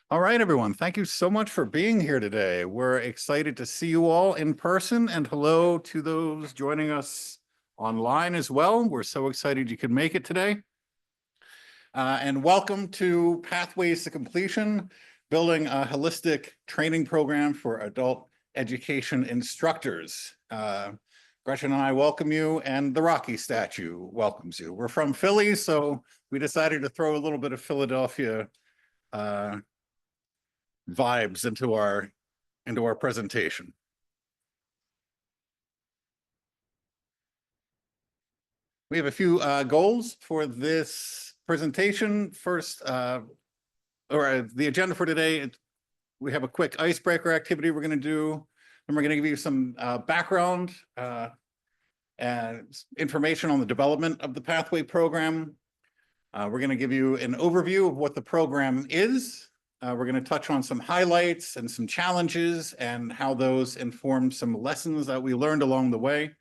All right, everyone. Thank you so much for being here today. We're excited to see you all in person, and hello to those joining us online as well. We're so excited you could make it today. And welcome to Pathways to Completion, building a holistic training program for adult education instructors. Gretchen and I welcome you, and the Rocky statue welcomes you. We're from Philly, so we decided to throw a little bit of Philadelphia vibes into our presentation. We have a few goals for this presentation. First, the agenda for today, we have a quick icebreaker activity we're going to do. And we're going to give you some background and information on the development of the Pathway program. We're going to give you an overview of what the program is. We're going to touch on some highlights and some challenges and how those inform some lessons that we learned along the way.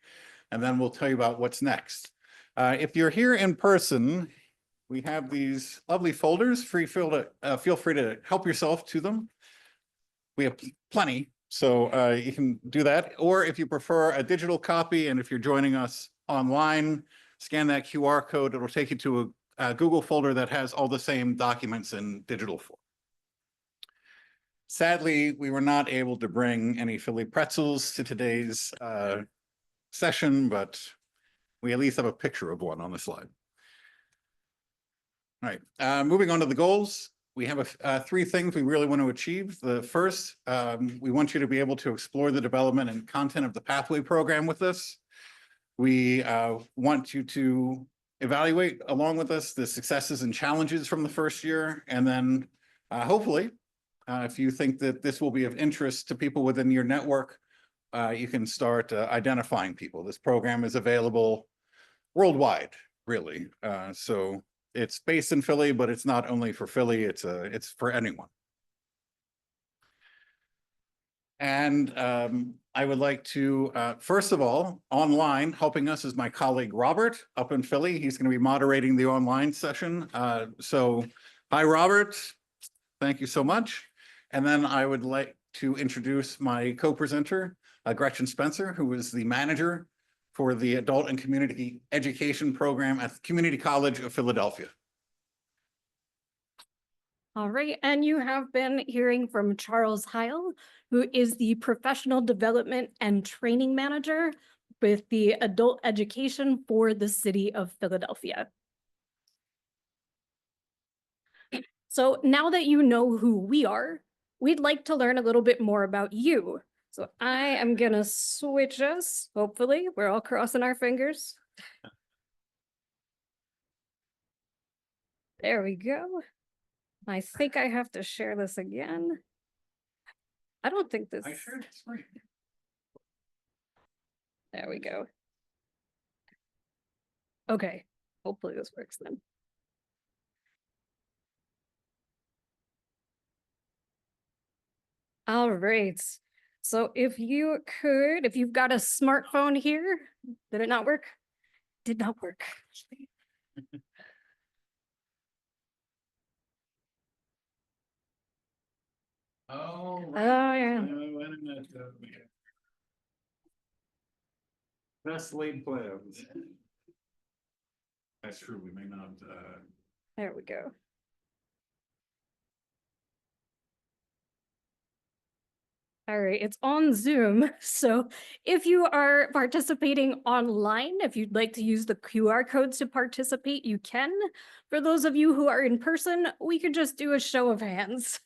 And then we'll tell you about what's next. If you're here in person, we have these lovely folders. Feel free to help yourself to them. We have plenty, so you can do that. Or if you prefer a digital copy, and if you're joining us online, scan that QR code. It'll take you to a Google folder that has all the same documents in digital form. Sadly, we were not able to bring any Philly pretzels to today's session, but we at least have a picture of one on the slide. All right, moving on to the goals. We have three things we really want to achieve. The first, we want you to be able to explore the development and content of the Pathway program with us. We want you to evaluate along with us the successes and challenges from the first year. And then hopefully, if you think that this will be of interest to people within your network, you can start identifying people. This program is available worldwide, really. So it's based in Philly, but it's not only for Philly, it's for anyone. And I would like to, first of all, online, helping us is my colleague Robert up in Philly. He's going to be moderating the online session. So hi, Robert. Thank you so much. And then I would like to introduce my co-presenter, Gretchen Spencer, who is the manager for the Adult and Community Education Program at the Community College of Philadelphia. All right, and you have been hearing from Charles Heil, who is the Professional Development and Training Manager with the Adult Education for the City of Philadelphia. So now that you know who we are, we'd like to learn a little bit more about you. So I am gonna switch us, hopefully. We're all crossing our fingers. There we go. I think I have to share this again. I don't think this. I shared the screen. There we go. Okay, hopefully this works then. All right. So if you've got a smartphone here, did it not work? Did not work. Oh, right. Oh, yeah. Best laid plans. That's true. We may not. There we go. All right, it's on Zoom. So if you are participating online, if you'd like to use the QR codes to participate, you can. For those of you who are in person, we could just do a show of hands.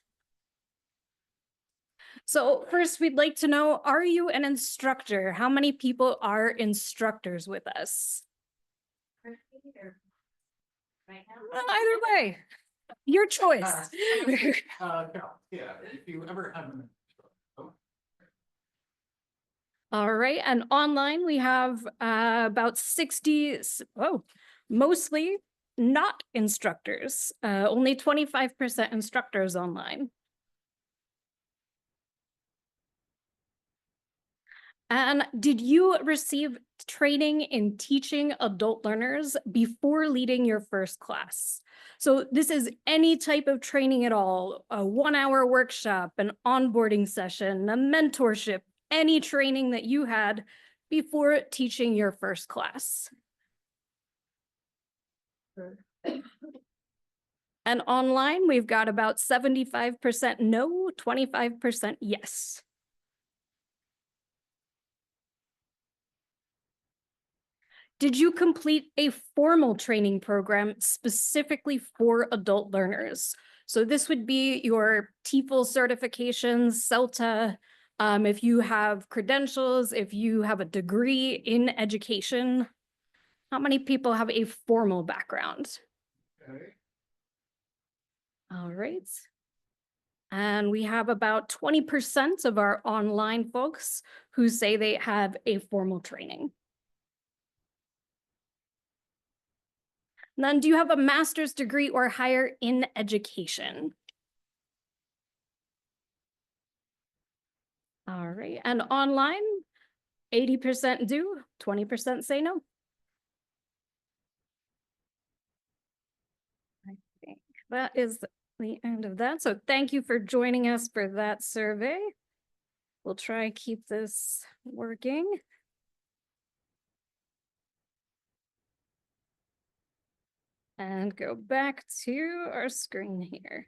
So first, we'd like to know, are you an instructor? How many people are instructors with us? Either way, your choice. Yeah, if you ever have an. All right, and online we have about 60, mostly not instructors, only 25% instructors online. And did you receive training in teaching adult learners before leading your first class. So this is any type of training at all, a 1-hour workshop, an onboarding session, a mentorship, any training that you had before teaching your first class. And online, we've got about 75% no, 25% yes. Did you complete a formal training program specifically for adult learners? So this would be your TEFL certifications, CELTA, if you have credentials, if you have a degree in education. How many people have a formal background? Okay. All right. And we have about 20% of our online folks who say they have a formal training. And then, do you have a master's degree or higher in education? All right, and online, 80% do, 20% say no. I think that is the end of that. So thank you for joining us for that survey. We'll try and keep this working. And go back to our screen here.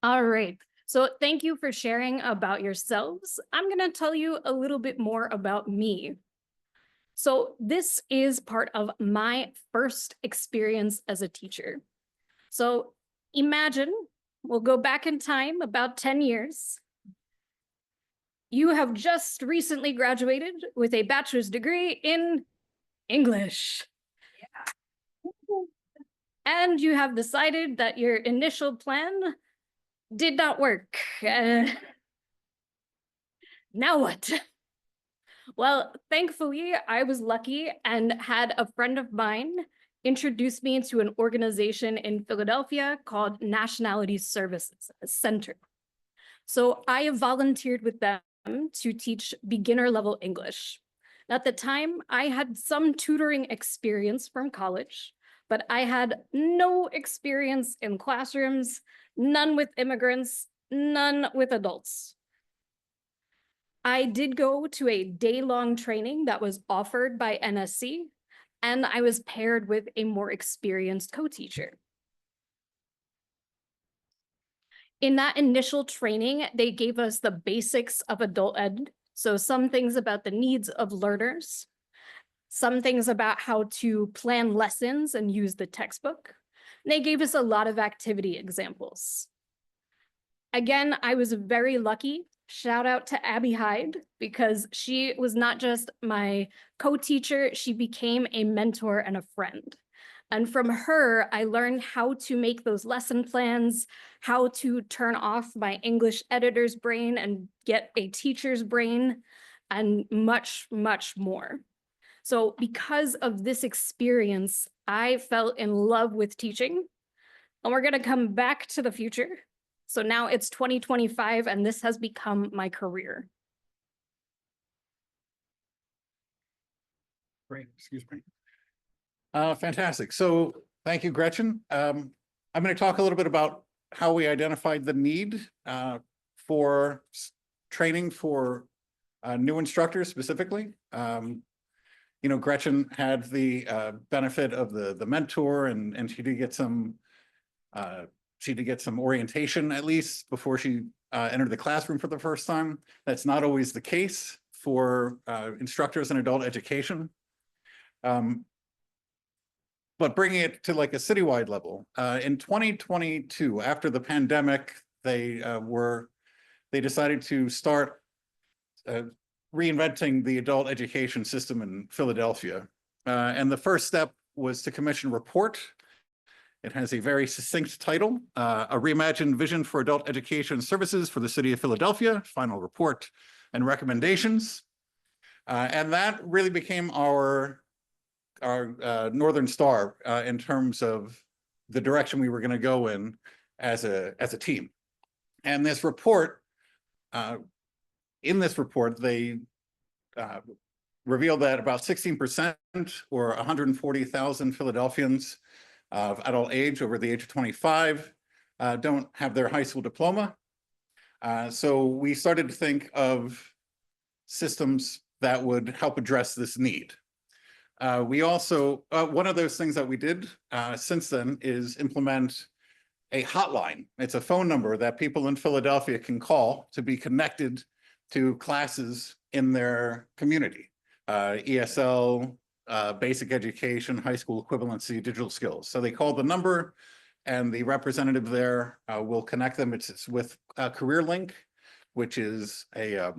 All right, so thank you for sharing about yourselves. I'm gonna tell you a little bit more about me. So this is part of my first experience as a teacher. So imagine, we'll go back in time about 10 years. You have just recently graduated with a bachelor's degree in English. And you have decided that your initial plan did not work. Now what? Well, thankfully, I was lucky and had a friend of mine introduce me into an organization in Philadelphia called Nationality Services Center. So I volunteered with them to teach beginner level English. At the time, I had some tutoring experience from college, but I had no experience in classrooms, none with immigrants, none with adults. I did go to a day-long training that was offered by NSC, and I was paired with a more experienced co-teacher. In that initial training, they gave us the basics of adult ed. So some things about the needs of learners, some things about how to plan lessons and use the textbook. They gave us a lot of activity examples. Again, I was very lucky. Shout out to Abby Hyde, because she was not just my co-teacher, she became a mentor and a friend. And from her, I learned how to make those lesson plans, how to turn off my English editor's brain and get a teacher's brain, and much, much more. So because of this experience, I fell in love with teaching. And we're gonna come back to the future. So now it's 2025, and this has become my career. Great, excuse me. Fantastic. So thank you, Gretchen. I'm going to talk a little bit about how we identified the need for training for new instructors specifically. You know, Gretchen had the benefit of the mentor, and she did get some orientation at least before she entered the classroom for the first time. That's not always the case for instructors in adult education. But bringing it to like a citywide level, in 2022, after the pandemic, they decided to start reinventing the adult education system in Philadelphia. And the first step was to commission a report. It has a very succinct title, A Reimagined Vision for Adult Education Services for the City of Philadelphia, Final Report and Recommendations. And that really became our Northern Star in terms of the direction we were going to go in as a team. And this report in this report, they revealed that about 16% or 140,000 Philadelphians of adult age over the age of 25 don't have their high school diploma. So we started to think of systems that would help address this need. We also, one of those things that we did since then is implement a hotline. It's a phone number that people in Philadelphia can call to be connected to classes in their community. ESL, basic education, high school equivalency, digital skills. So they call the number and the representative there will connect them. It's with CareerLink, which is a,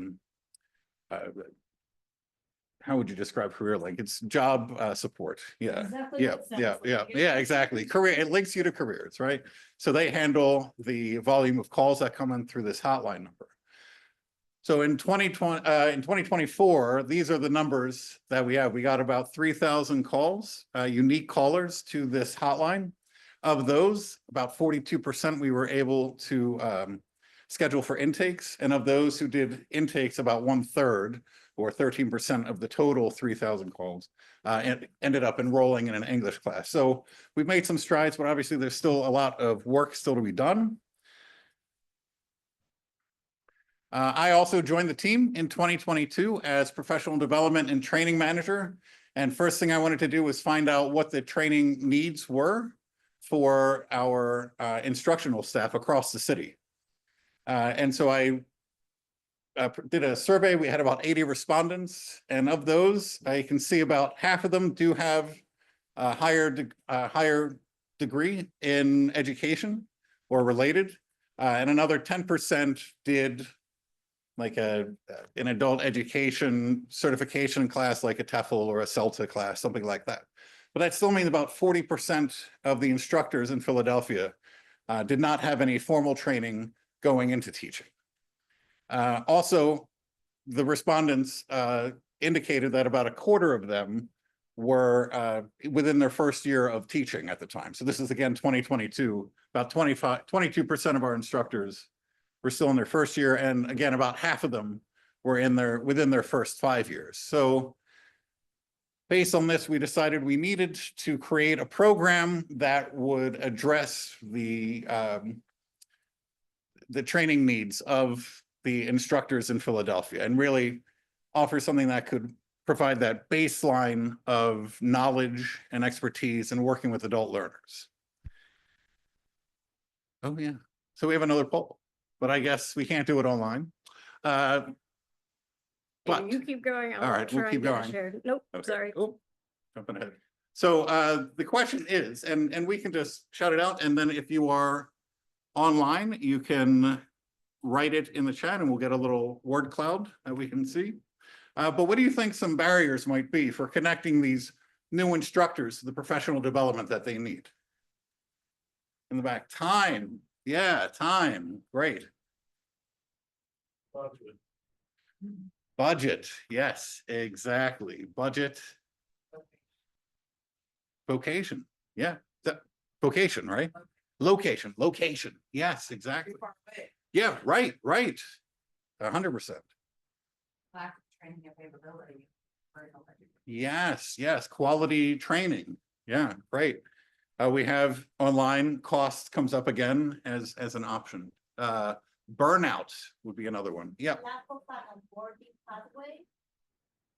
how would you describe CareerLink? It's job support. Yeah. Exactly Yeah. what it sounds Yeah. like. Yeah. Yeah. Exactly. Career. It links you to careers, right? So they handle the volume of calls that come in through this hotline number. So in 2024, these are the numbers that we have. We got about 3,000 calls, unique callers to this hotline. Of those, about 42% we were able to schedule for intakes. And of those who did intakes, about 1/3 or 13% of the total 3,000 calls and ended up enrolling in an English class. So we've made some strides, but obviously there's still a lot of work still to be done. I also joined the team in 2022 as professional development and training manager. And first thing I wanted to do was find out what the training needs were for our instructional staff across the city. And so I did a survey. We had about 80 respondents. And of those, I can see about half of them do have a higher degree in education or related. And another 10% did like an adult education certification class, like a TEFL or a CELTA class, something like that. But that still means about 40% of the instructors in Philadelphia did not have any formal training going into teaching. Also, the respondents indicated that about 1/4 of them were within their first year of teaching at the time. So this is again 2022, about 22% of our instructors were still in their first year, and again, about half of them were within their first 5 years. So based on this, we decided we needed to create a program that would address the training needs of the instructors in Philadelphia and really offer something that could provide that baseline of knowledge and expertise in working with adult learners. Oh yeah, so we have another poll, but I guess we can't do it online. But you keep going. all right, we'll keep going. Nope, Okay. sorry. Oh, jumping ahead. So the question is, and we can just shout it out, and then if you are online, you can write it in the chat and we'll get a little word cloud that we can see. But what do you think some barriers might be for connecting these new instructors to the professional development that they need? In the back, time. Yeah, time. Great. Budget. Budget. Yes, exactly. Budget. Vocation. Yeah. Vocation, right? Location. Location. Yes, exactly. Yeah, right. 100%. Lack of training availability. Yes. Quality training. Yeah, great. We have online cost comes up again as an option. Burnout would be another one. Yeah. Lack of an onboarding pathway.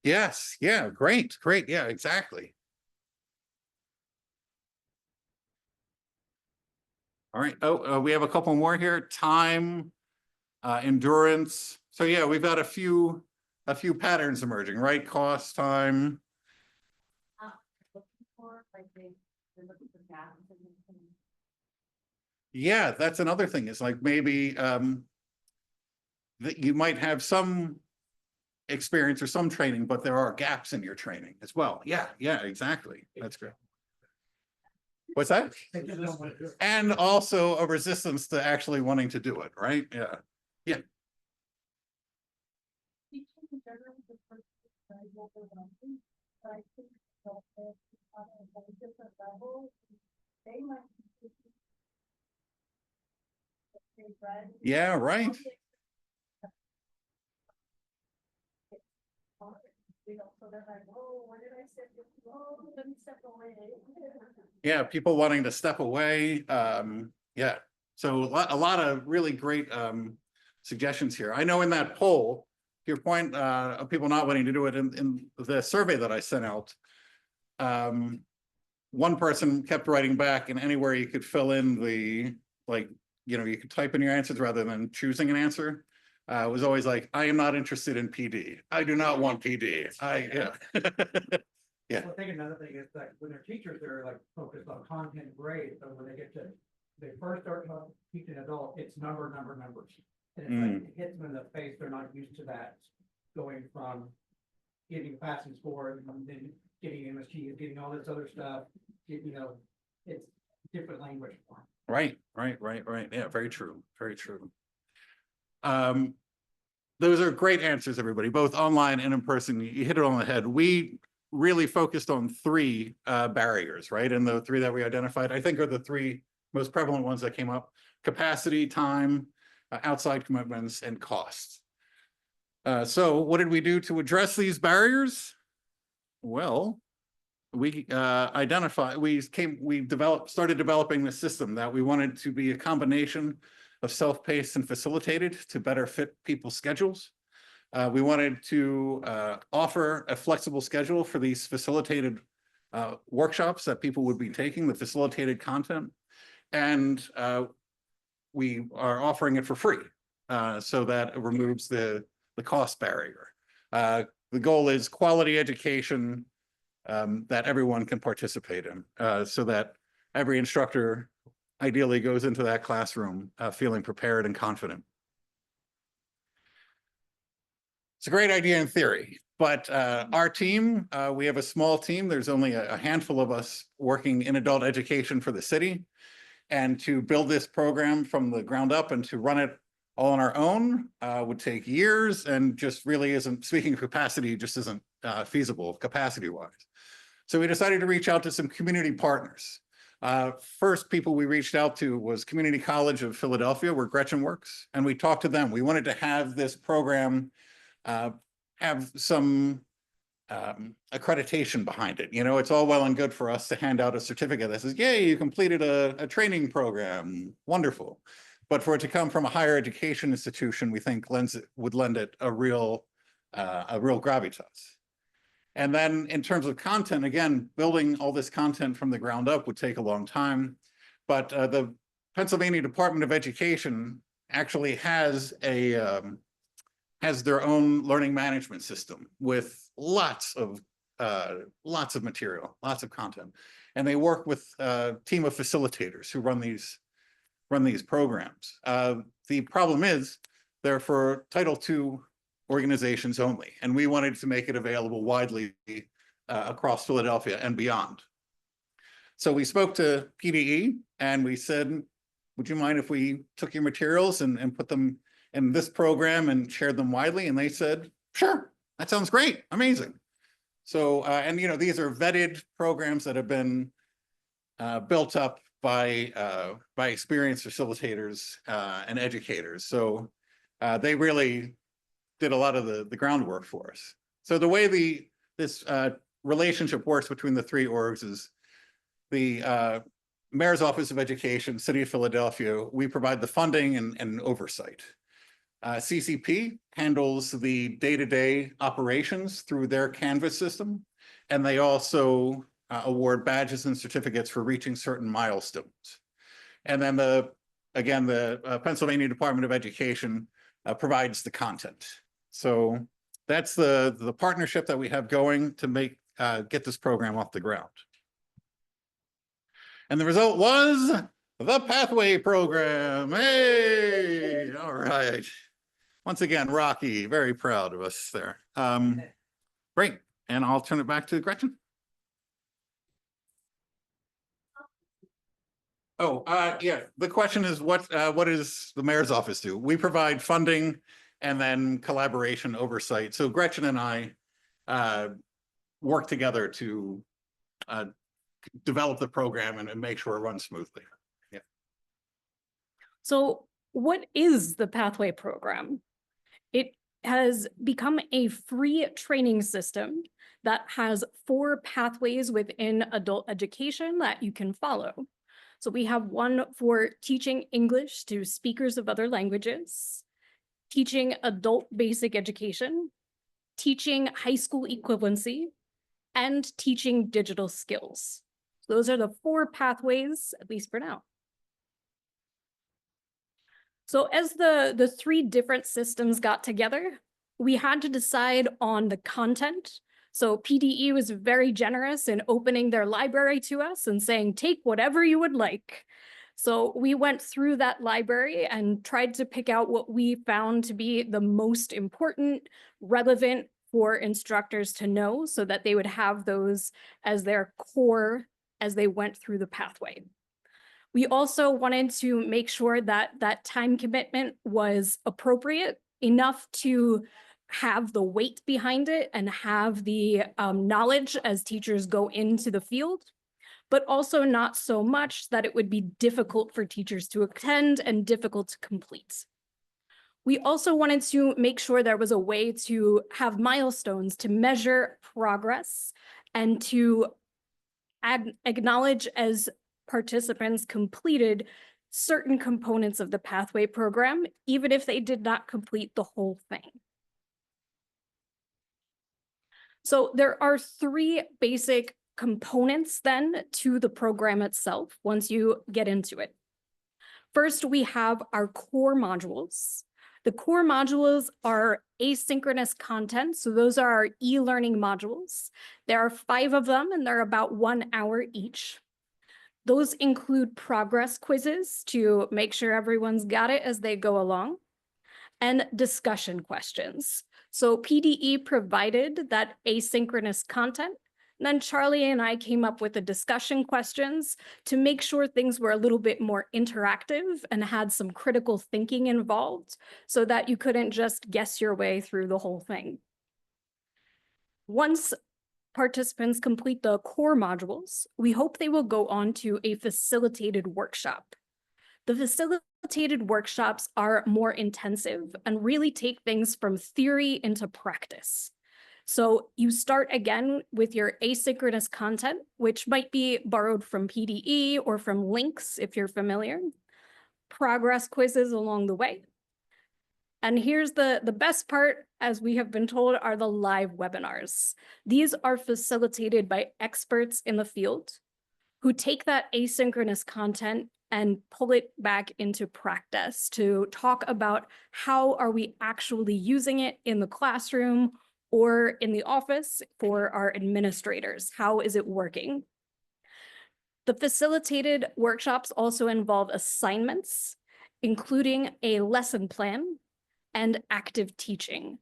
Yes. Yeah. Great. Yeah, exactly. All right. Oh, we have a couple more here. Time, endurance. So yeah, we've got a few patterns emerging, right? Cost, time. Looking for like they're looking for gaps in the. Yeah, that's another thing. Is like maybe that you might have some experience or some training, but there are gaps in your training as well. Yeah, exactly. That's great. What's that? And also a resistance to actually wanting to do it, right? Yeah. Teaching in general is the first gradual development, but I think that at a different level, they might be teaching. Yeah, right. you know, so they're like, oh, where did I step? Oh, let me step away. Yeah, people wanting to step away. Yeah, so a lot of really great suggestions here. I know in that poll, to your point of people not wanting to do it in the survey that I sent out, one person kept writing back, and anywhere you could fill in the, like, you know, you could type in your answers rather than choosing an answer. It was always like, I am not interested in PD. I do not want PD. Yeah. Yeah. Well, I think another thing is that when they're teachers, they're like focused on content and grades, but when they get to, they first start teaching adult, it's numbers. And it's like, it hits them in the face, they're not used to that, going from getting a passing score and then getting MSG, getting all this other stuff, you know, it's different language for them. Right. Yeah, very true. Very true. Those are great answers, everybody, both online and in person. You hit it on the head. We really focused on three barriers, right? And the three that we identified, I think, are the three most prevalent ones that came up: capacity, time, outside commitments, and costs. So what did we do to address these barriers? Well, we started developing the system that we wanted to be a combination of self-paced and facilitated to better fit people's schedules. We wanted to offer a flexible schedule for these facilitated workshops that people would be taking, the facilitated content. And we are offering it for free so that it removes the cost barrier. The goal is quality education that everyone can participate in, so that every instructor ideally goes into that classroom feeling prepared and confident. It's a great idea in theory, but our team, we have a small team. There's only a handful of us working in adult education for the city. And to build this program from the ground up and to run it all on our own would take years, and just really isn't, speaking of capacity, just isn't feasible capacity-wise. So we decided to reach out to some community partners. First people we reached out to was Community College of Philadelphia, where Gretchen works, and we talked to them. We wanted to have this program have some accreditation behind it. You know, it's all well and good for us to hand out a certificate that says, yay, you completed a training program, wonderful. But for it to come from a higher education institution, we think would lend it a real gravitas. And then in terms of content, again, building all this content from the ground up would take a long time. But the Pennsylvania Department of Education actually has their own learning management system with lots of material, lots of content. And they work with a team of facilitators who run these programs. The problem is they're for Title II organizations only, and we wanted to make it available widely across Philadelphia and beyond. So we spoke to PDE and we said, would you mind if we took your materials and put them in this program and shared them widely? And they said, sure, that sounds great, amazing. So, and you know, these are vetted programs that have been built up by experienced facilitators and educators. So they really did a lot of the groundwork for us. So the way this relationship works between the three orgs is the Mayor's Office of Education, City of Philadelphia, we provide the funding and oversight. CCP handles the day-to-day operations through their Canvas system, and they also award badges and certificates for reaching certain milestones. And then the Pennsylvania Department of Education provides the content. So that's the partnership that we have going to get this program off the ground. And the result was the Pathway program. Hey, all right. Once again, Rocky, very proud of us there. Great, and I'll turn it back to Gretchen. Oh, yeah, the question is what does the mayor's office do? We provide funding and then collaboration oversight. So Gretchen and I work together to develop the program and make sure it runs smoothly. Yeah. So what is the Pathway program? It has become a free training system that has 4 pathways within adult education that you can follow. So we have one for teaching English to speakers of other languages, teaching adult basic education, teaching high school equivalency, and teaching digital skills. Those are the 4 pathways, at least for now. So as the 3 different systems got together, we had to decide on the content. So PDE was very generous in opening their library to us and saying, take whatever you would like. So we went through that library and tried to pick out what we found to be the most important, relevant for instructors to know so that they would have those as their core as they went through the pathway. We also wanted to make sure that that time commitment was appropriate enough to have the weight behind it and have the knowledge as teachers go into the field, but also not so much that it would be difficult for teachers to attend and difficult to complete. We also wanted to make sure there was a way to have milestones to measure progress and to acknowledge as participants completed certain components of the pathway program, even if they did not complete the whole thing. So there are 3 basic components then to the program itself once you get into it. First, we have our core modules. The core modules are asynchronous content. So those are our e-learning modules. There are 5 of them and they're about 1 hour each. Those include progress quizzes to make sure everyone's got it as they go along, and discussion questions. So PDE provided that asynchronous content, and then Charlie and I came up with the discussion questions to make sure things were a little bit more interactive and had some critical thinking involved so that you couldn't just guess your way through the whole thing. Once participants complete the core modules, we hope they will go on to a facilitated workshop. The facilitated workshops are more intensive and really take things from theory into practice. So you start again with your asynchronous content, which might be borrowed from PDE or from links if you're familiar, progress quizzes along the way. And here's the best part, as we have been told, are the live webinars. These are facilitated by experts in the field who take that asynchronous content and pull it back into practice to talk about how are we actually using it in the classroom or in the office for our administrators. How is it working? The facilitated workshops also involve assignments, including a lesson plan and active teaching.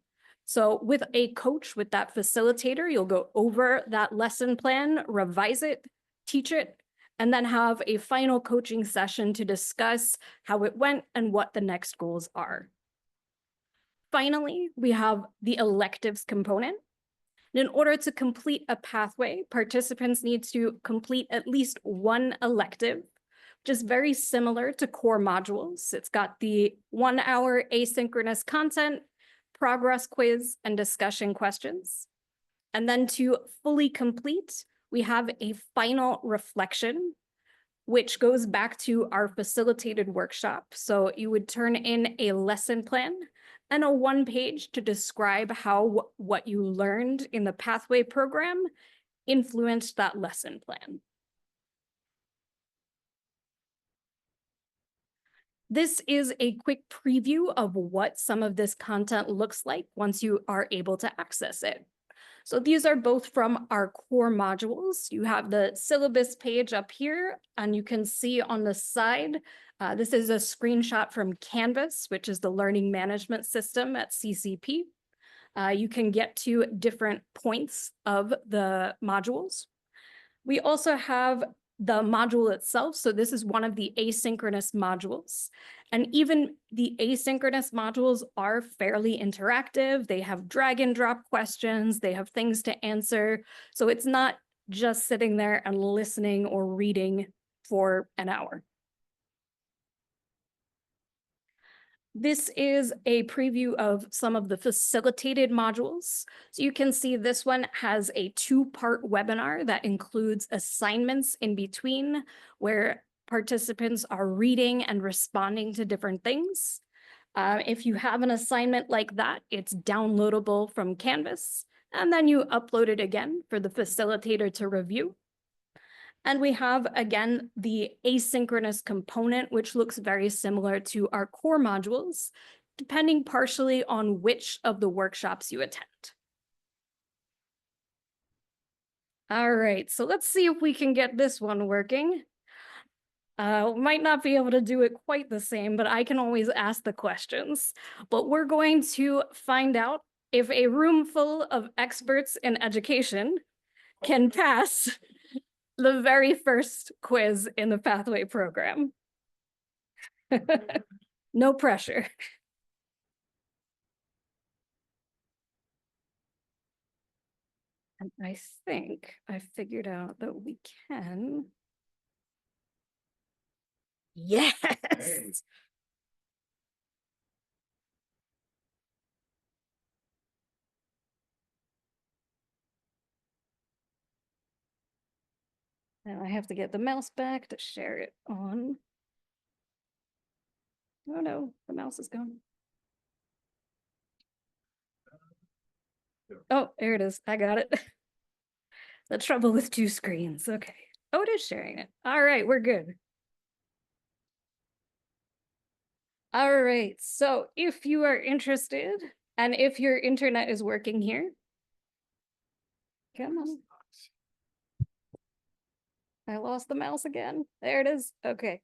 So with a coach, with that facilitator, you'll go over that lesson plan, revise it, teach it, and then have a final coaching session to discuss how it went and what the next goals are. Finally, we have the electives component. In order to complete a pathway, participants need to complete at least 1 elective, which is very similar to core modules. It's got the 1 hour asynchronous content, progress quiz, and discussion questions. And then to fully complete, we have a final reflection, which goes back to our facilitated workshop. So you would turn in a lesson plan and a 1-page to describe how what you learned in the pathway program influenced that lesson plan. This is a quick preview of what some of this content looks like once you are able to access it. So these are both from our core modules. You have the syllabus page up here, and you can see on the side, this is a screenshot from Canvas, which is the learning management system at CCP. You can get to different points of the modules. We also have the module itself. So this is one of the asynchronous modules. And even the asynchronous modules are fairly interactive. They have drag and drop questions. They have things to answer. So it's not just sitting there and listening or reading for an hour. This is a preview of some of the facilitated modules. So you can see this one has a 2-part webinar that includes assignments in between where participants are reading and responding to different things. If you have an assignment like that, it's downloadable from Canvas, and then you upload it again for the facilitator to review. And we have, again, the asynchronous component, which looks very similar to our core modules, depending partially on which of the workshops you attend. All right, so let's see if we can get this one working. Might not be able to do it quite the same, but I can always ask the questions. But we're going to find out if a room full of experts in education can pass the very first quiz in the Pathway program. No pressure. And I think I figured out that we can. Yes. Now I have to get the mouse back to share it on. Oh no, the mouse is gone. Oh, there it is. I got it. The trouble with 2 screens. Okay. Oh, it is sharing it. All right, we're good. All right, so if you are interested and if your internet is working here, come on. I lost the mouse again. There it is. Okay.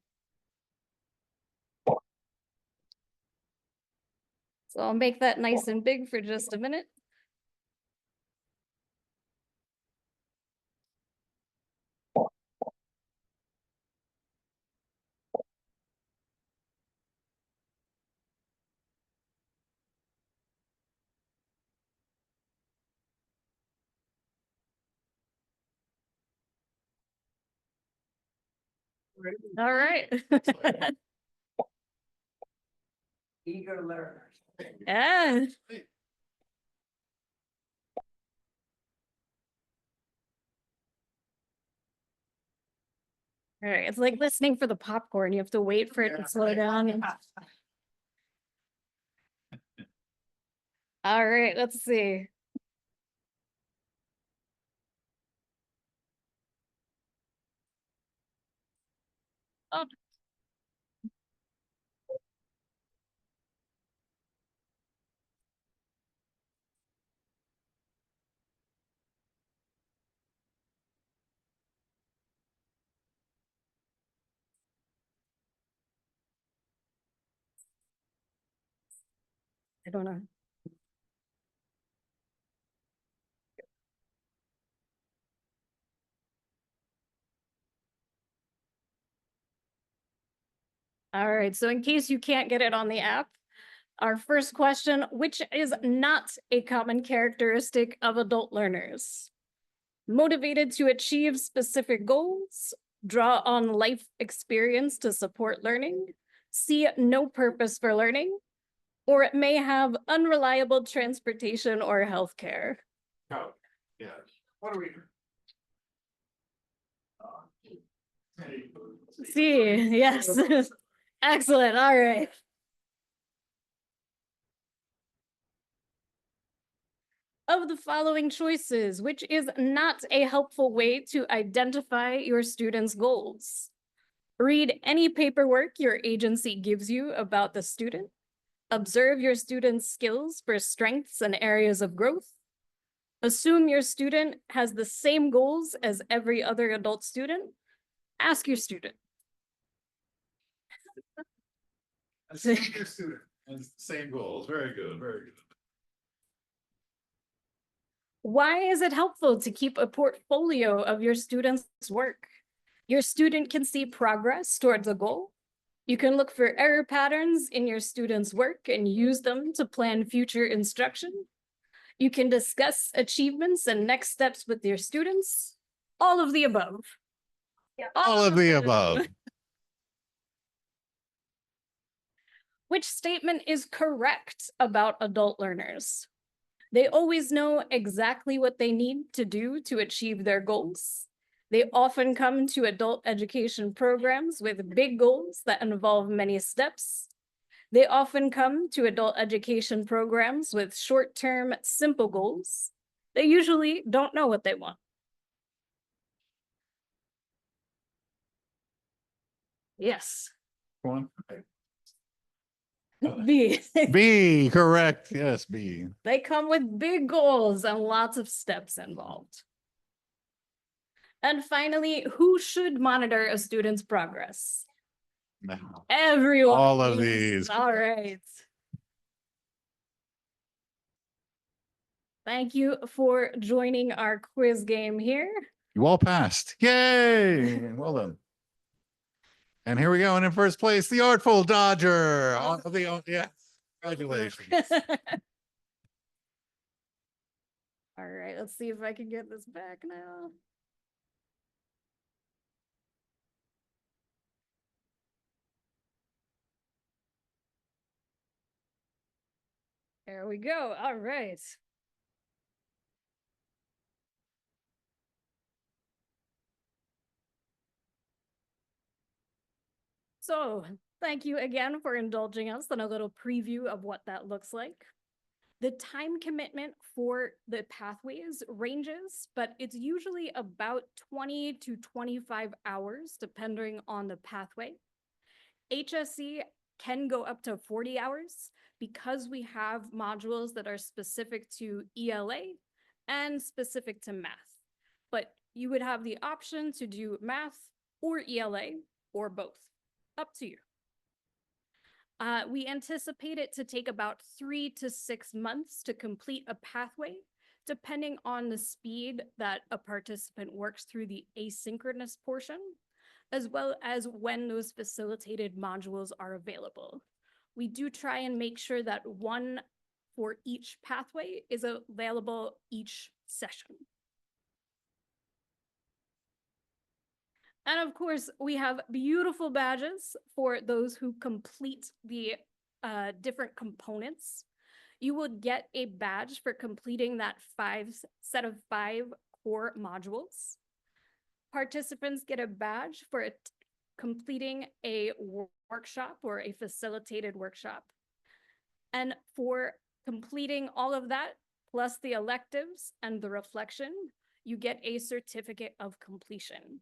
So I'll make that nice and big for just a minute. All right. Eager learners. Yeah. All right, it's like listening for the popcorn. You have to wait for it to slow down. All right, let's see. Oh. I don't know. All right, so in case you can't get it on the app, our first question, which is not a common characteristic of adult learners? Motivated to achieve specific goals, draw on life experience to support learning, see no purpose for learning, or it may have unreliable transportation or healthcare. Oh, yeah. What are we? See, yes. Excellent, all right. Of the following choices, which is not a helpful way to identify your students' goals? Read any paperwork your agency gives you about the student. Observe your student's skills for strengths and areas of growth. Assume your student has the same goals as every other adult student. Ask your student. Assume your student has the same goals. Very good, very good. Why is it helpful to keep a portfolio of your students' work? Your student can see progress towards a goal. You can look for error patterns in your students' work and use them to plan future instruction. You can discuss achievements and next steps with your students. All of the above. All of the above. Which statement is correct about adult learners? They always know exactly what they need to do to achieve their goals. They often come to adult education programs with big goals that involve many steps. They often come to adult education programs with short-term, simple goals. They usually don't know what they want. Yes. Go on. B. B, correct. Yes, B. They come with big goals and lots of steps involved. And finally, who should monitor a student's progress? No. Everyone. All of Yes. these. All right. Thank you for joining our quiz game here. You all passed. Yay. Well done. And here we go. And in first place, the Artful Dodger. Yeah. Congratulations. All right, let's see if I can get this back now. There we go. All right. So thank you again for indulging us in a little preview of what that looks like. The time commitment for the pathways ranges, but it's usually about 20 to 25 hours, depending on the pathway. HSC can go up to 40 hours because we have modules that are specific to ELA and specific to math. But you would have the option to do math or ELA or both. Up to you. We anticipate it to take about 3 to 6 months to complete a pathway, depending on the speed that a participant works through the asynchronous portion, as well as when those facilitated modules are available. We do try and make sure that one for each pathway is available each session. And of course, we have beautiful badges for those who complete the different components. You will get a badge for completing that set of 5 core modules. Participants get a badge for completing a workshop or a facilitated workshop. And for completing all of that, plus the electives and the reflection, you get a certificate of completion.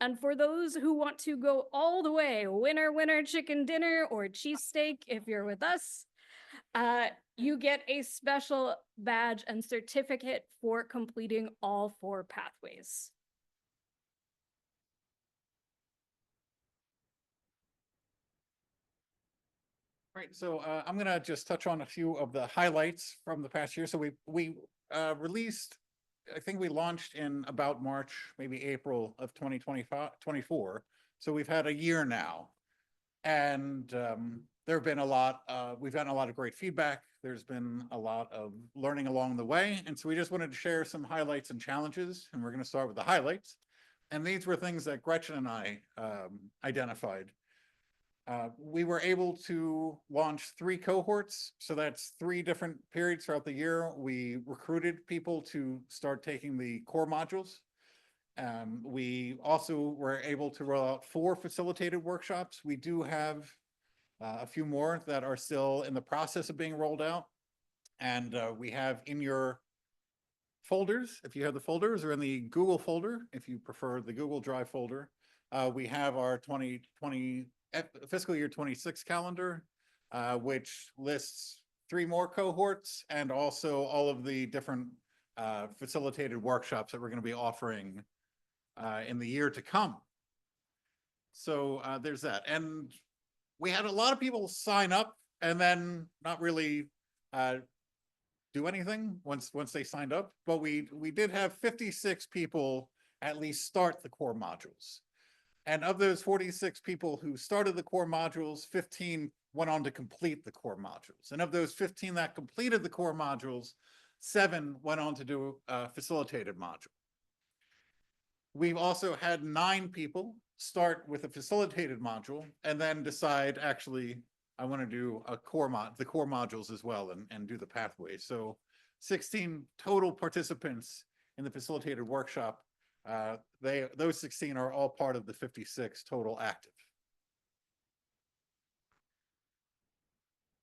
And for those who want to go all the way, winner, winner, chicken dinner, or cheesesteak, if you're with us, you get a special badge and certificate for completing all 4 pathways. Right, so I'm going to just touch on a few of the highlights from the past year. So we released, I think we launched in about March, maybe April of 2024. So we've had a year now. And there have been a lot, we've gotten a lot of great feedback. There's been a lot of learning along the way. And so we just wanted to share some highlights and challenges. And we're going to start with the highlights. And these were things that Gretchen and I identified. We were able to launch 3 cohorts. So that's 3 different periods throughout the year. We recruited people to start taking the core modules. We also were able to roll out 4 facilitated workshops. We do have a few more that are still in the process of being rolled out. And we have in your folders, if you have the folders, or in the Google folder, if you prefer the Google Drive folder, we have our 2020 fiscal year 26 calendar, which lists 3 more cohorts and also all of the different facilitated workshops that we're going to be offering in the year to come. So there's that. And we had a lot of people sign up and then not really do anything once they signed up, but we did have 56 people at least start the core modules. And of those 46 people who started the core modules, 15 went on to complete the core modules. And of those 15 that completed the core modules, 7 went on to do a facilitated module. We've also had 9 people start with a facilitated module and then decide, actually, I want to do the core modules as well and do the pathways. So 16 total participants in the facilitated workshop. Those 16 are all part of the 56 total active.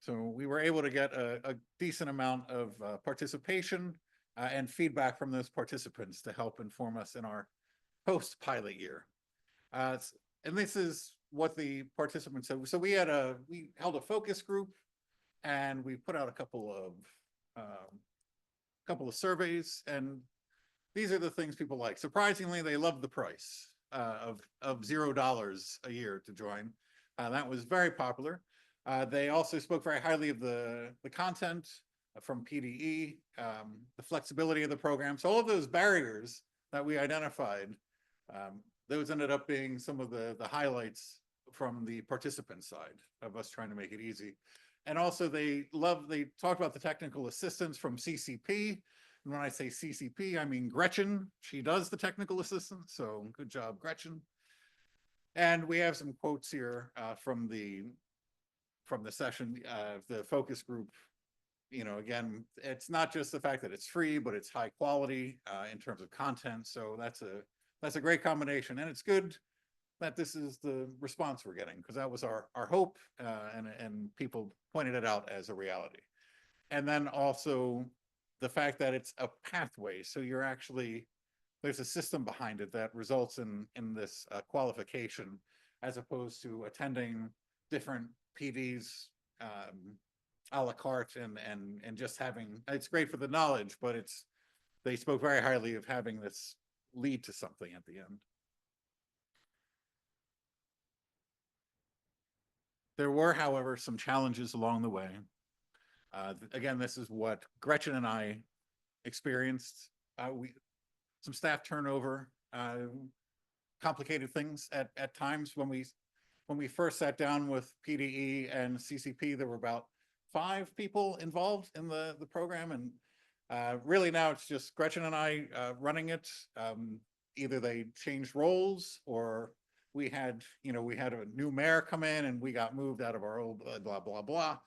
So we were able to get a decent amount of participation and feedback from those participants to help inform us in our post-pilot year. And this is what the participants said. So we held a focus group, and we put out a couple of surveys, and these are the things people like. Surprisingly, they love the price of $0 a year to join. That was very popular. They also spoke very highly of the content from PDE, the flexibility of the program. So all of those barriers that we identified, those ended up being some of the highlights from the participant side of us trying to make it easy. And also they talked about the technical assistance from CCP. And when I say CCP, I mean Gretchen. She does the technical assistance, so good job, Gretchen. And we have some quotes here from the session, the focus group. You know, again, it's not just the fact that it's free, but it's high quality in terms of content. So that's a great combination, and it's good that this is the response we're getting, because that was our hope, and people pointed it out as a reality. And then also the fact that it's a pathway, so there's a system behind it that results in this qualification, as opposed to attending different PDs a la carte and just having. It's great for the knowledge, but they spoke very highly of having this lead to something at the end. There were, however, some challenges along the way. Again, this is what Gretchen and I experienced. Some staff turnover, complicated things at times. When we first sat down with PDE and CCP, there were about 5 people involved in the program, and really now it's just Gretchen and I running it. Either they changed roles, or we had a new mayor come in and we got moved out of our old blah, blah, blah.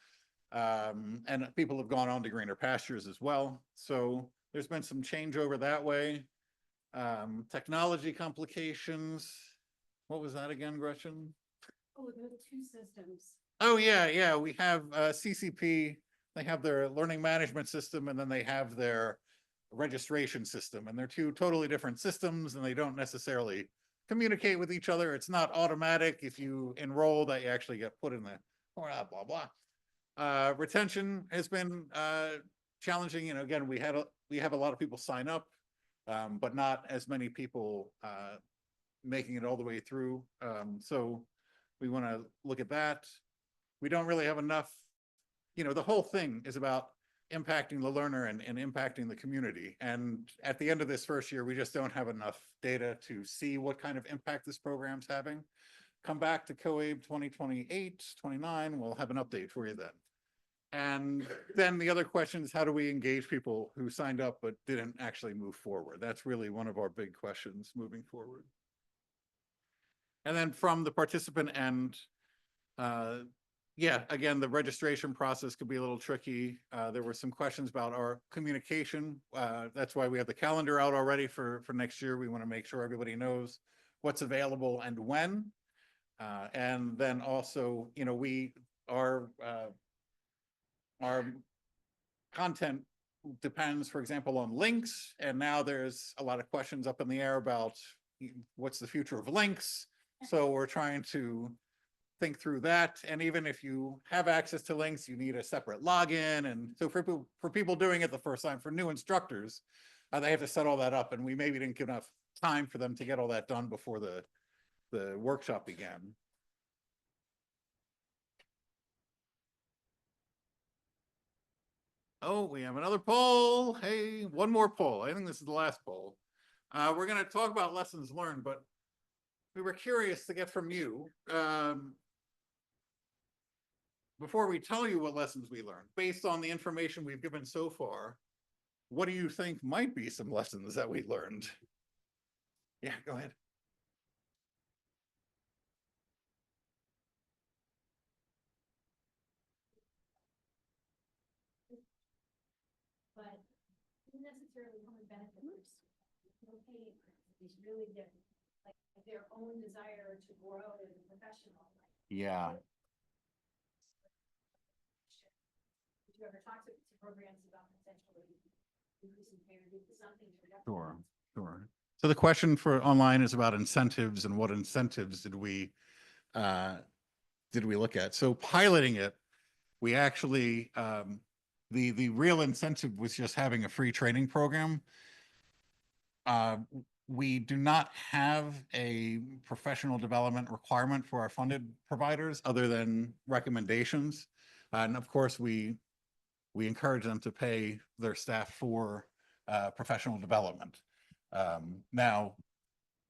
And people have gone on to greener pastures as well. So there's been some changeover that way. Technology complications. What was that again, Gretchen? Oh, there are 2 systems. Oh, yeah. We have CCP. They have their learning management system, and then they have their registration system. And they're 2 totally different systems, and they don't necessarily communicate with each other. It's not automatic. If you enroll, that you actually get put in the blah, blah, blah. Retention has been challenging. You know, again, we have a lot of people sign up, but not as many people making it all the way through. So we want to look at that. We don't really have enough. You know, the whole thing is about impacting the learner and impacting the community. And at the end of this first year, we just don't have enough data to see what kind of impact this program's having. Come back to COABE 2028, 29, we'll have an update for you then. And then the other question is, how do we engage people who signed up but didn't actually move forward? That's really one of our big questions moving forward. And then from the participant end, yeah, again, the registration process could be a little tricky. There were some questions about our communication. That's why we have the calendar out already for next year. We want to make sure everybody knows what's available and when. And then also, you know, our content depends, for example, on links. And now there's a lot of questions up in the air about what's the future of links. So we're trying to think through that. And even if you have access to links, you need a separate login. And so for people doing it the first time, for new instructors, they have to set all that up. And we maybe didn't give enough time for them to get all that done before the workshop began. Oh, we have another poll. Hey, one more poll. I think this is the last poll. We're going to talk about lessons learned, but we were curious to get from you. Before we tell you what lessons we learned, based on the information we've given so far, what do you think might be some lessons that we learned? Yeah, go ahead. necessarily come with benefits. No pay, it's really like their own desire to grow as a professional. Yeah, Did you ever talk to programs about potentially increasing pay or something? sure, sure. So the question for online is about incentives and what incentives did we look at? So piloting it, we actually, the real incentive was just having a free training program. We do not have a professional development requirement for our funded providers other than recommendations. And of course, we encourage them to pay their staff for professional development. Now,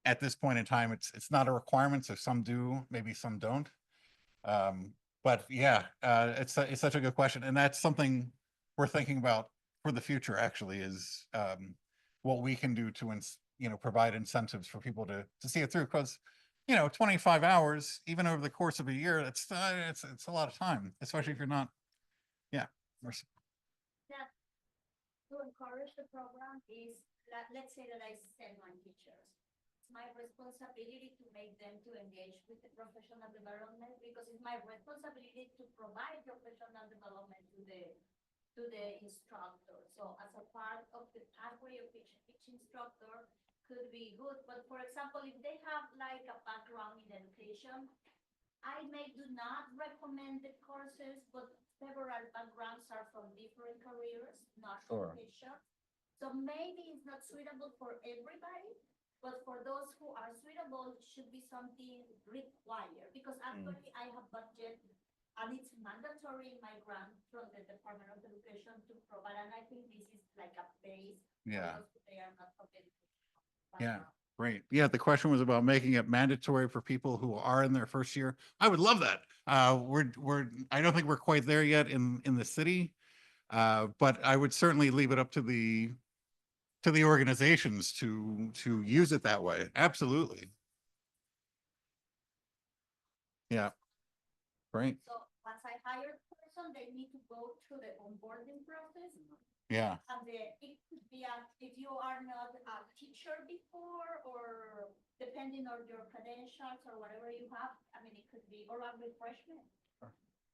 at this point in time, it's not a requirement, so some do, maybe some don't. But yeah, it's such a good question, and that's something we're thinking about for the future. Actually, is what we can do to provide incentives for people to see it through. Because 25 hours, even over the course of a year, it's a lot of time, especially if you're not. Yeah. To encourage the program is, let's say that I send my teachers. It's my responsibility to make them to engage with the professional development, because it's my responsibility to provide professional development to the instructor. So as a part of the pathway of each instructor could be good. But for example, if they have like a background in education, I do not recommend the courses, but several backgrounds are from different careers, not Sure. education. So maybe it's not suitable for everybody, but for those who are suitable, it should be something required. Because actually I have budget, and it's mandatory in my grant from the Department of Education to provide, and I think this is like a base. Yeah. Because they are not from education. Yeah. Great. Yeah, the question was about making it mandatory for people who are in their first year. I would love that. I don't think we're quite there yet in the city, but I would certainly leave it up to the organizations to use it that way. Absolutely. Yeah. Great. So once I hire the person, they need to go through the onboarding process. Yeah. And it could be if you are not a teacher before, or depending on your credentials or whatever you have, I mean, it could be, or a refreshment.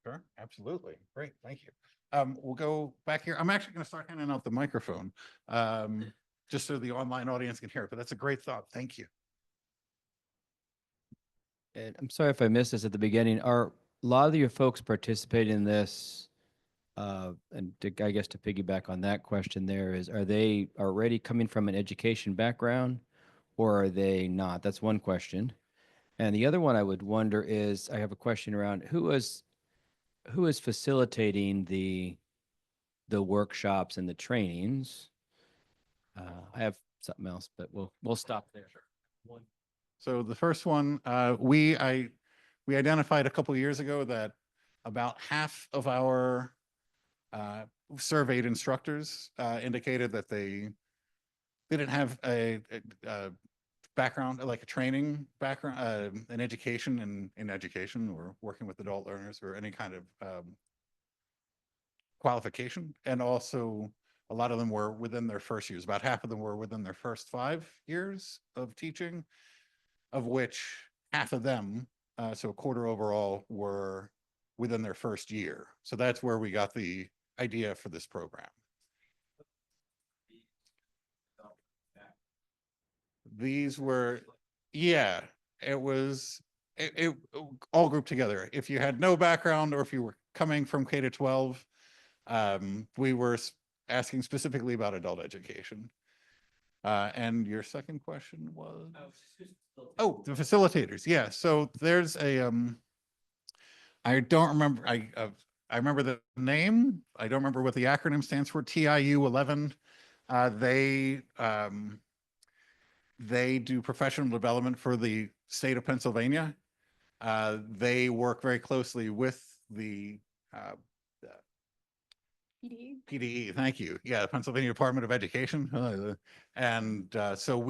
Sure. Absolutely. Great. Thank you. We'll go back here. I'm actually going to start handing out the microphone, just so the online audience can hear it, but that's a great thought. Thank you. And I'm sorry if I missed this at the beginning. Are a lot of your folks participating in this? I guess to piggyback on that question are they already coming from an education background, or are they not? That's one question. And the other one I would wonder is, I have a question around who is facilitating the workshops and the trainings. I have something else, but we'll stop there. So the first one, we identified a couple of years ago that about half of our surveyed instructors indicated that they didn't have a background, like a training background, an education in education or working with adult learners or any kind of qualification. And also a lot of them were within their first years. About half of them were within their first 5 years of teaching, of which half of them, so a quarter overall, were within their first year. So that's where we got the idea for this program. These were, yeah, it was it all grouped together. If you had no background or if you were coming from K to 12, we were asking specifically about adult education. And your second question was? Oh, the facilitators. Yeah. So there's a, I don't remember. I remember the name. I don't remember what the acronym stands for. TIU 11. They do professional development for the state of Pennsylvania. They work very closely with the PD. PDE, thank you. Yeah, the Pennsylvania Department of Education. And so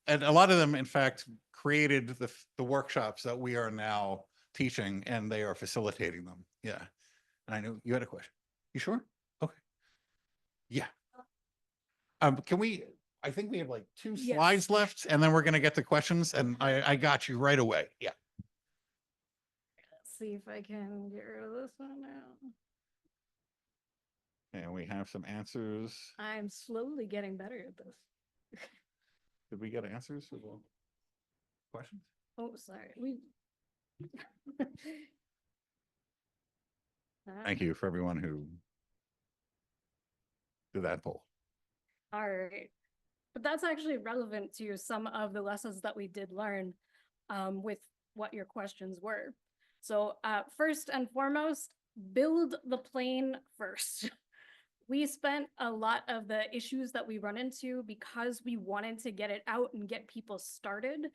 and a lot of them, in fact, created the workshops that we are now teaching, and they are facilitating them. Yeah. And I know you had a question. You sure? Okay. Yeah. Can we, I think we have like two Yes. slides left and then we're gonna get to questions and I got you right away. Yeah. Let's see if I can get rid of this one now. And we have some answers. I'm slowly getting better at this. Did we get answers for the questions? Oh, sorry. Thank you for everyone who did that poll. All right. But that's actually relevant to some of the lessons that we did learn with what your questions were. So first and foremost, build the plane first. We spent a lot of the issues that we run into because we wanted to get it out and get people started.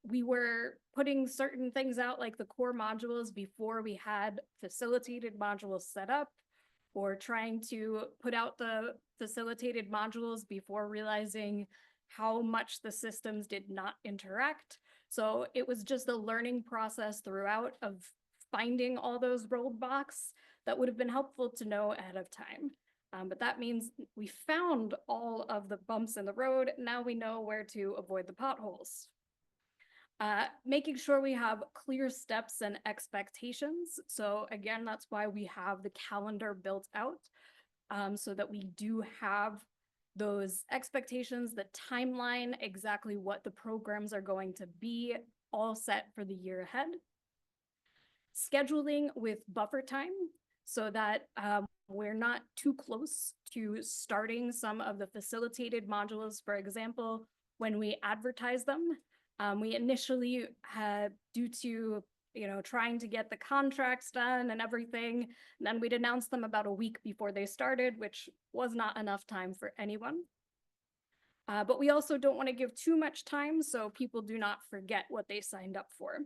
We were putting certain things out like the core modules before we had facilitated modules set up, or trying to put out the facilitated modules before realizing how much the systems did not interact. So it was just a learning process throughout of finding all those roadblocks that would have been helpful to know ahead of time. But that means we found all of the bumps in the road. Now we know where to avoid the potholes. Making sure we have clear steps and expectations. So again, that's why we have the calendar built out, so that we do have those expectations, the timeline, exactly what the programs are going to be, all set for the year ahead. Scheduling with buffer time so that we're not too close to starting some of the facilitated modules, for example, when we advertise them. We initially had, due to trying to get the contracts done and everything, and then we'd announce them about a week before they started, which was not enough time for anyone. But we also don't want to give too much time so people do not forget what they signed up for.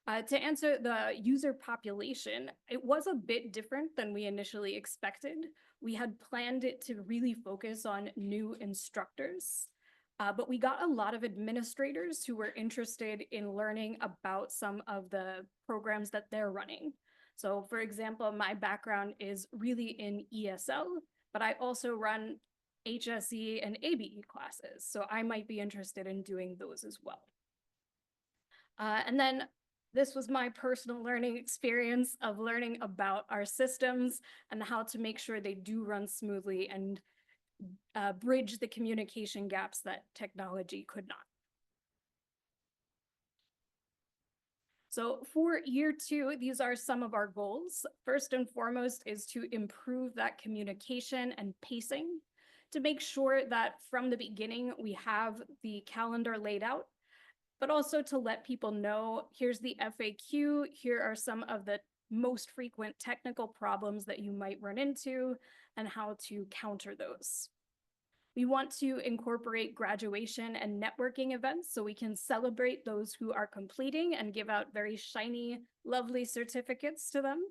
To answer the user population, it was a bit different than we initially expected. We had planned it to really focus on new instructors, but we got a lot of administrators who were interested in learning about some of the programs that they're running. So for example, my background is really in ESL, but I also run HSE and ABE classes. So I might be interested in doing those as well. And then this was my personal learning experience of learning about our systems and how to make sure they do run smoothly and bridge the communication gaps that technology could not. So for year 2, these are some of our goals. First and foremost is to improve that communication and pacing, to make sure that from the beginning we have the calendar laid out, but also to let people know, here's the FAQ, here are some of the most frequent technical problems that you might run into and how to counter those. We want to incorporate graduation and networking events so we can celebrate those who are completing and give out very shiny, lovely certificates to them.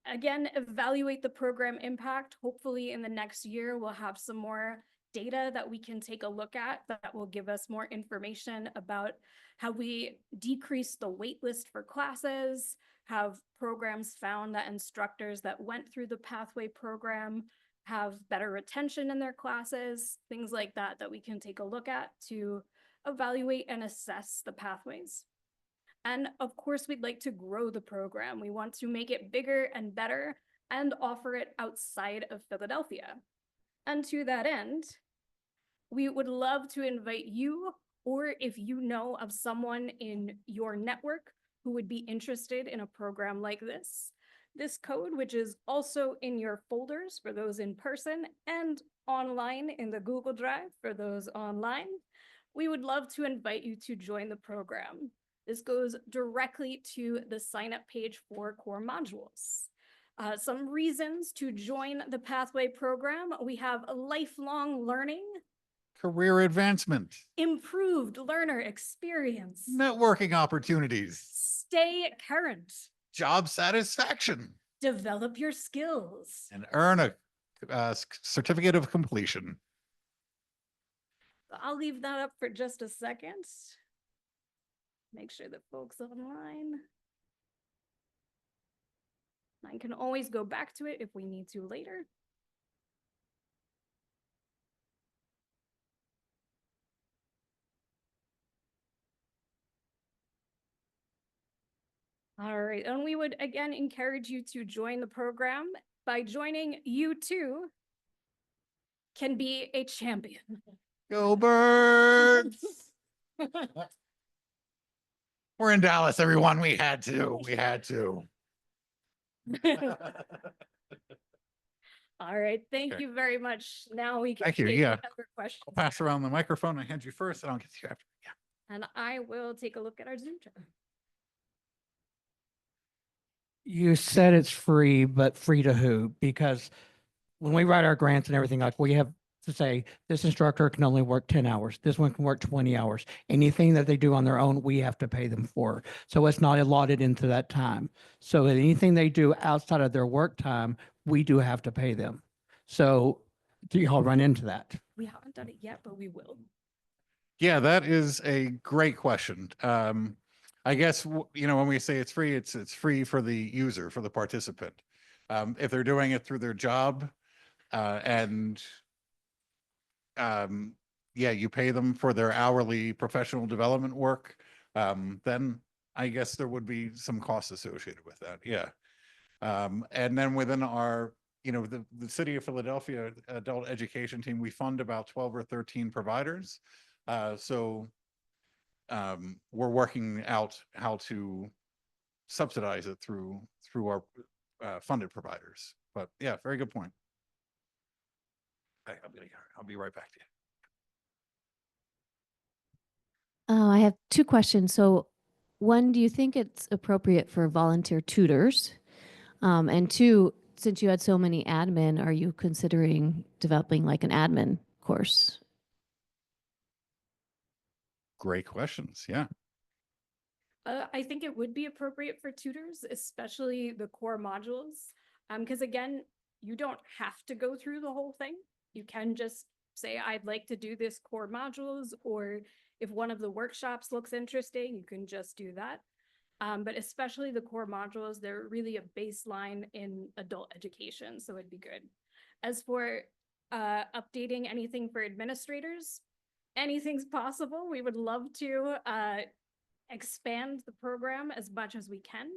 Again, evaluate the program impact. Hopefully in the next year, we'll have some more data that we can take a look at that will give us more information about how we decrease the wait list for classes, have programs found that instructors that went through the pathway program have better retention in their classes, things like that, that we can take a look at to evaluate and assess the pathways. And of course, we'd like to grow the program. We want to make it bigger and better and offer it outside of Philadelphia. And to that end, we would love to invite you, or if you know of someone in your network who would be interested in a program like this code, which is also in your folders for those in person and online in the Google Drive for those online, we would love to invite you to join the program. This goes directly to the sign-up page for core modules. Some reasons to join the Pathway program: we have lifelong learning, Career advancement, improved learner experience, networking opportunities, stay current, job satisfaction, develop your skills, and earn a certificate of completion. I'll leave that up for just a second. Make sure that folks online. I can always go back to it if we need to later. All right, and we would again encourage you to join the program. By joining, you too can be a champion. Go Birds! We're in Dallas, everyone. We had to. We had to. All right, thank Okay. you very much. Now we can Thank you, take yeah. other questions. I'll pass around the microphone. I hand you first, and I'll get to you after. Yeah. And I will take a look at our Zoom chat. You said it's free, but free to who? Because when we write our grants and everything, like we have to say, this instructor can only work 10 hours. This one can work 20 hours. Anything that they do on their own, we have to pay them for. So it's not allotted into that time. So anything they do outside of their work time, we do have to pay them. So do y'all run into that? We haven't done it yet, but we will. Yeah, that is a great question. I guess, when we say it's free, it's free for the user, for the participant. If they're doing it through their job, and yeah, you pay them for their hourly professional development work, then I guess there would be some costs associated with that. Yeah. And then within our, the city of Philadelphia adult education team, we fund about 12 or 13 providers. So we're working out how to subsidize it through our funded providers. But yeah, very good point. I'll be right back to you. I have two questions. So, one, do you think it's appropriate for volunteer tutors? And two, since you had so many admin, are you considering developing like an admin course? Great questions. Yeah. I think it would be appropriate for tutors, especially the core modules. Because again, you don't have to go through the whole thing. You can just say, I'd like to do this core modules, or if one of the workshops looks interesting, you can just do that. But especially the core modules, they're really a baseline in adult education, so it'd be good. As for updating anything for administrators, anything's possible. We would love to expand the program as much as we can.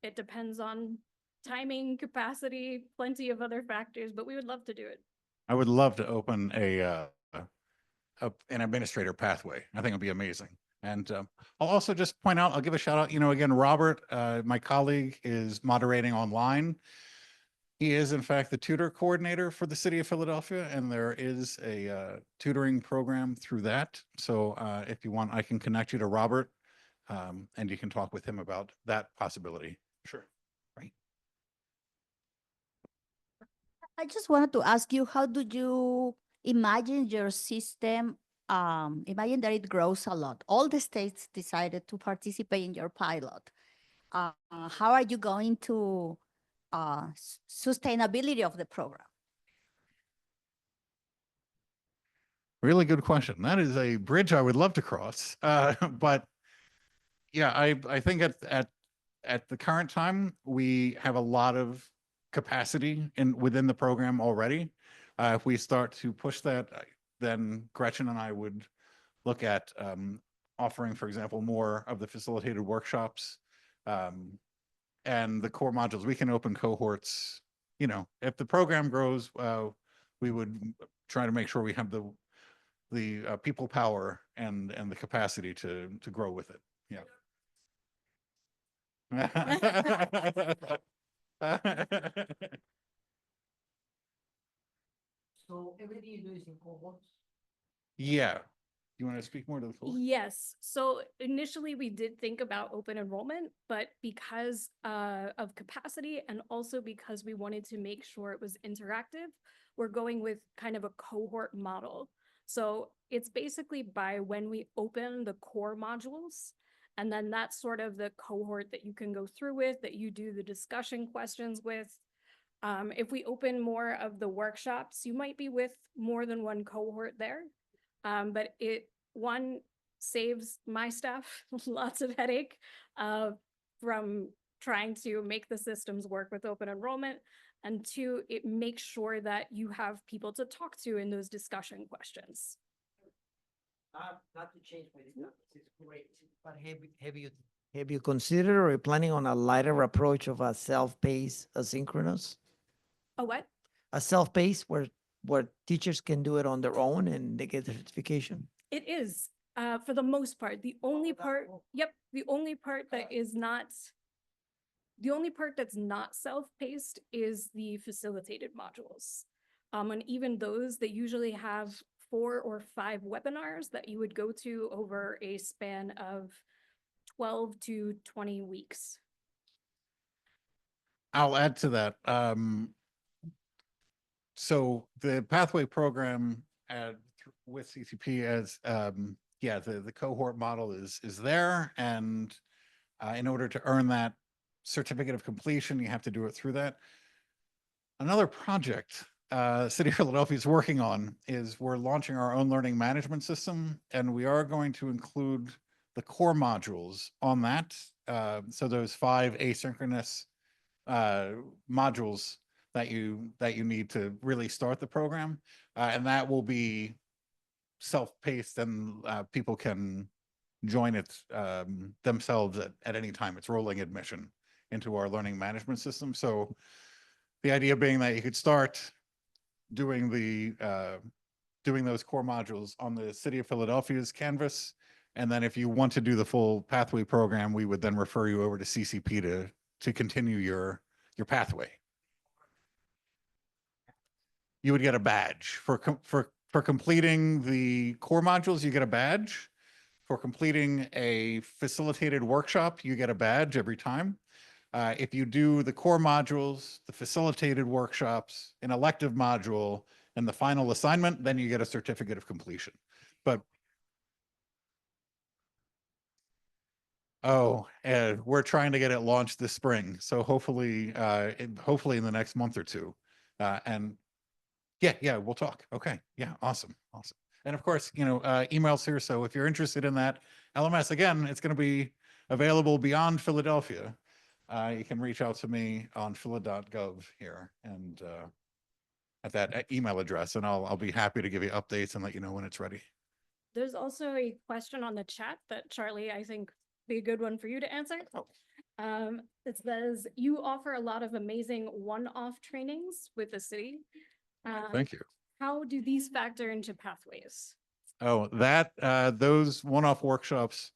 It depends on timing, capacity, plenty of other factors, but we would love to do it. I would love to open an administrator pathway. I think it'd be amazing. And I'll also just point out, I'll give a shout out, again, Robert, my colleague, is moderating online. He is in fact the tutor coordinator for the city of Philadelphia, and there is a tutoring program through that. So if you want, I can connect you to Robert, and you can talk with him about that possibility. Sure. Right. I just wanted to ask you, how do you imagine your system? Imagine that it grows a lot. All the states decided to participate in your pilot. How are you going to sustainability of the program? Really good question. That is a bridge I would love to cross. But yeah, I think at the current time, we have a lot of capacity within the program already. If we start to push that, then Gretchen and I would look at offering, for example, more of the facilitated workshops and the core modules. We can open cohorts. If the program grows, we would try to make sure we have the people power and the capacity to grow with it. Yeah. So everything you do is in cohorts? Yeah. You want to speak more to the full? Yes, so initially we did think about open enrollment, but because of capacity and also because we wanted to make sure it was interactive, we're going with kind of a cohort model. So it's basically by when we open the core modules, and then that's sort of the cohort that you can go through with, that you do the discussion questions with. If we open more of the workshops, you might be with more than one cohort there. But one saves my staff lots of headache from trying to make the systems work with open enrollment. And two, it makes sure that you have people to talk to in those discussion questions. Not to change my it's great, but have you Have you considered or planning on a lighter approach of a self-paced asynchronous? Oh, what? A self-paced where teachers can do it on their own and they get the certification? It is, for the most part. The only that part, will- yep, the only part that is not, the only part that's not self-paced is the facilitated modules. And even those, they usually have 4 or 5 webinars that you would go to over a span of 12 to 20 weeks. I'll add to that. So the pathway program with CCP as, yeah, the cohort model is there. And in order to earn that certificate of completion, you have to do it through that. Another project City of Philadelphia is working on is we're launching our own learning management system, and we are going to include the core modules on that. So those 5 asynchronous modules that you need to really start the program, and that will be self-paced, and people can join it themselves at any time. It's rolling admission into our learning management system. So the idea being that you could start doing doing those core modules on the City of Philadelphia's Canvas, and then if you want to do the full pathway program, we would then refer you over to CCP to continue your pathway. You would get a badge for completing the core modules. You get a badge for completing a facilitated workshop. You get a badge every time. If you do the core modules, the facilitated workshops, an elective module, and the final assignment, then you get a certificate of completion. But we're trying to get it launched this spring, so hopefully, hopefully in the next month or two, and yeah, we'll talk. Okay, yeah, awesome. And of course, emails here. So if you're interested in that LMS, again, it's going to be available beyond Philadelphia. You can reach out to me on phila.gov here and at that email address, and I'll be happy to give you updates and let you know when it's ready. There's also a question on the chat that Charlie, I think, be a good one for you to answer. It says, you offer a lot of amazing one-off trainings with the city. Thank you. How do these factor into pathways? Oh, those one-off workshops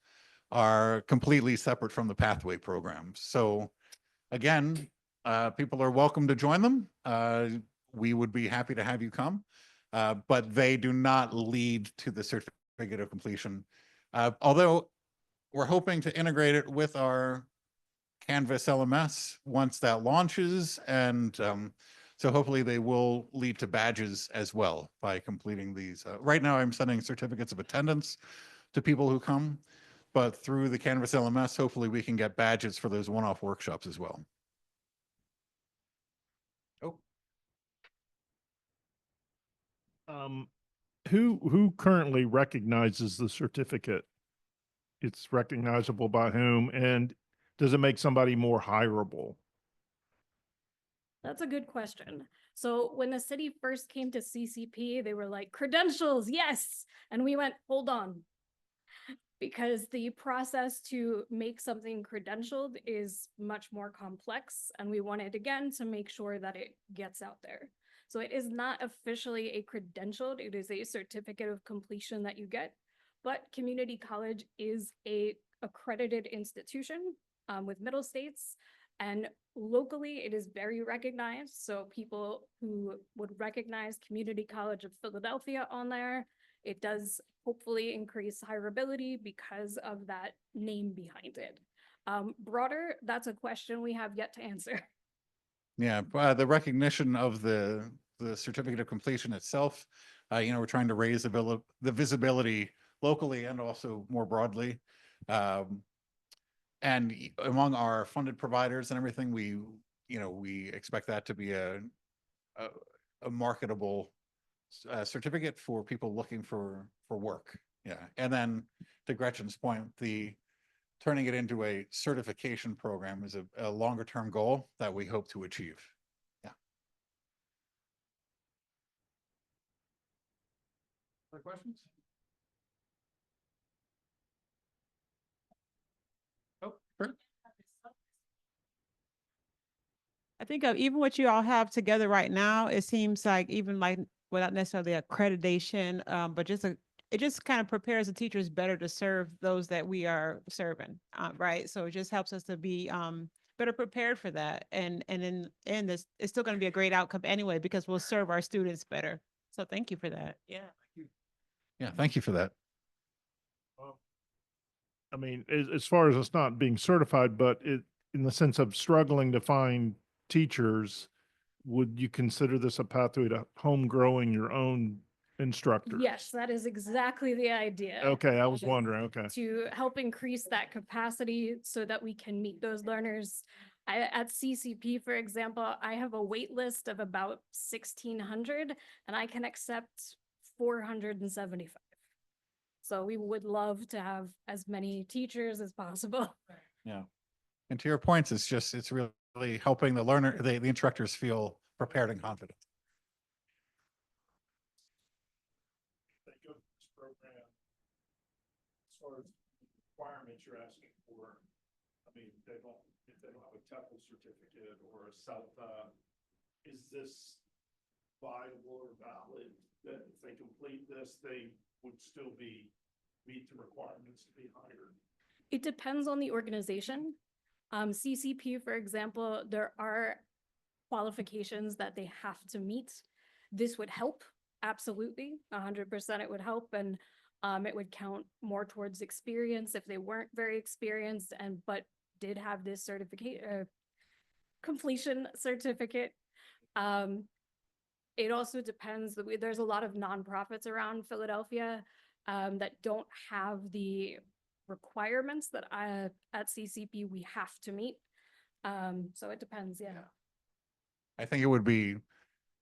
are completely separate from the pathway program. So again, people are welcome to join them. We would be happy to have you come, but they do not lead to the certificate of completion. Although we're hoping to integrate it with our Canvas LMS once that launches, and so hopefully they will lead to badges as well by completing these. Right now, I'm sending certificates of attendance to people who come, but through the Canvas LMS, hopefully we can get badges for those one-off workshops as well. Who currently recognizes the certificate? It's recognizable by whom, and does it make somebody more hireable? That's a good question. So when the city first came to CCP, they were like, credentials, yes. And we went, hold on. Because the process to make something credentialed is much more complex. And we wanted, again, to make sure that it gets out there. So it is not officially a credentialed, it is a certificate of completion that you get. But community college is a accredited institution with middle states. And locally, it is very recognized. So people who would recognize Community College of Philadelphia on there, it does hopefully increase hireability because of that name behind it. Broader, that's a question we have yet to answer. Yeah, the recognition of the certificate of completion itself, we're trying to raise the visibility locally and also more broadly. And among our funded providers and everything, we expect that to be a marketable certificate for people looking for work. Yeah, and then to Gretchen's point, turning it into a certification program is a longer term goal that we hope to achieve. Yeah. Other questions? Oh, I think of even what you all have together right now, it seems like even like without necessarily accreditation, but it just kind of prepares the teachers better to serve those that we are serving, right? So it just helps us to be better prepared for that. And in this, it's still going to be a great outcome anyway, because we'll serve our students better. So thank you for that. Yeah. Yeah, thank you for that. I mean, as far as it's not being certified, but in the sense of struggling to find teachers, would you consider this a pathway to home growing your own instructors? Yes, that is exactly the idea. Okay, I was wondering, okay. To help increase that capacity so that we can meet those learners. At CCP, for example, I have a wait list of about 1,600 and I can accept 475. So we would love to have as many teachers as possible. Yeah. And to your points, it's really helping the learner, the instructors feel prepared and confident. Think of this program as far as requirements you're asking for. I mean, if they don't have a TEFL certificate or a CELTA, is this viable or valid that if they complete this, they would still meet the requirements to be hired? It depends on the organization. CCP, for example, there are qualifications that they have to meet. This would help, absolutely, 100% it would help, and it would count more towards experience if they weren't very experienced but did have this completion certificate. It also depends. There's a lot of nonprofits around Philadelphia that don't have the requirements that at CCP we have to meet. So it depends, yeah. I think it would be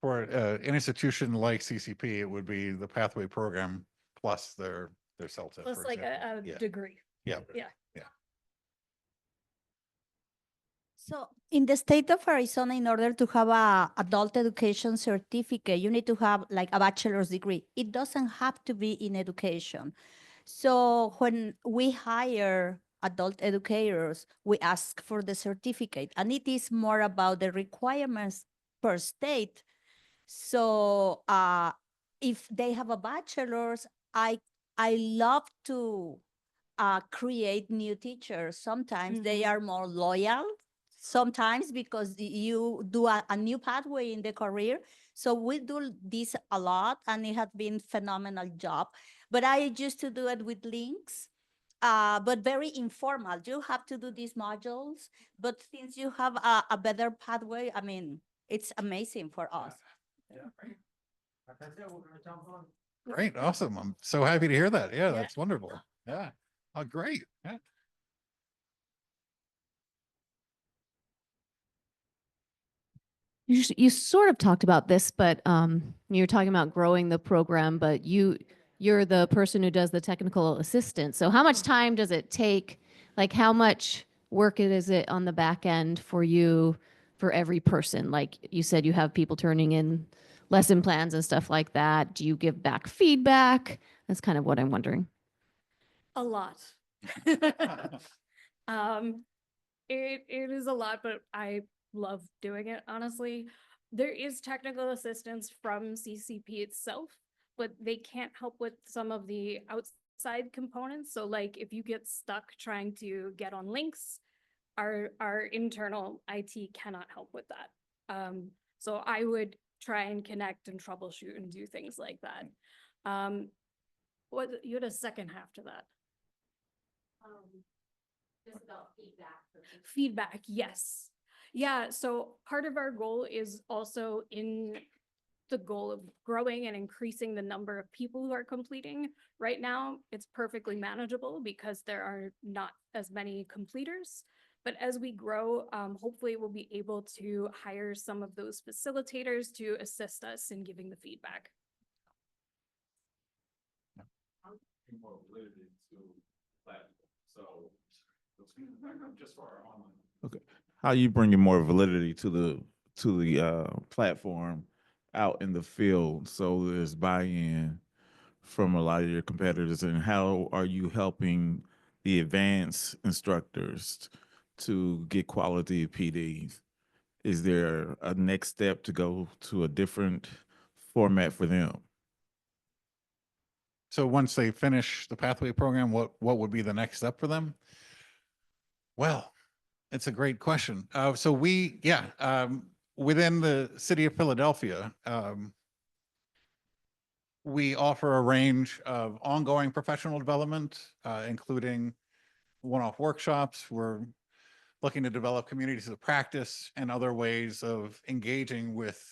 for an institution like CCP, it would be the pathway program plus their CELTA. Plus for like example. a Yeah. degree. Yeah. Yeah. So in the state of Arizona, in order to have a adult education certificate, you need to have like a bachelor's degree. It doesn't have to be in education. So when we hire adult educators, we ask for the certificate, and it is more about the requirements per state. So if they have a bachelor's, I love to create new teachers. Sometimes they are more loyal, sometimes because you do a new pathway in the career. So we do this a lot, and it has been phenomenal job. But I used to do it with links, but very informal. You have to do these modules, but since you have a better pathway, I mean, it's amazing for us. That's it, we're gonna jump on. Great, awesome. I'm so happy to hear that. Yeah, Yeah. that's wonderful. Yeah. Oh, great. Yeah. You sort of talked about this, but you're talking about growing the program, but you're the person who does the technical assistance. So how much time does it take? Like how much work is it on the back end for you for every person? Like you said, you have people turning in lesson plans and stuff like that. Do you give back feedback? That's kind of what I'm wondering. A lot. It is a lot, but I love doing it, honestly. There is technical assistance from CCP itself, but they can't help with some of the outside components. So like if you get stuck trying to get on links, our internal IT cannot help with that. So I would try and connect and troubleshoot and do things like that. What, you had a second half to that. Just about feedback. Feedback, yes. Yeah, so part of our goal is also in the goal of growing and increasing the number of people who are completing. Right now, it's perfectly manageable because there are not as many completers. But as we grow, hopefully we'll be able to hire some of those facilitators to assist us in giving the feedback. More validity to platform. So just for our online. Okay. How you bringing more validity to the platform out in the field so there's buy-in from a lot of your competitors, and how are you helping the advanced instructors to get quality PDs, is there a next step to go to a different format for them? So once they finish the pathway program, what would be the next step for them? Well, it's a great question. So within the city of Philadelphia, we offer a range of ongoing professional development, including one-off workshops. We're looking to develop communities of practice and other ways of engaging with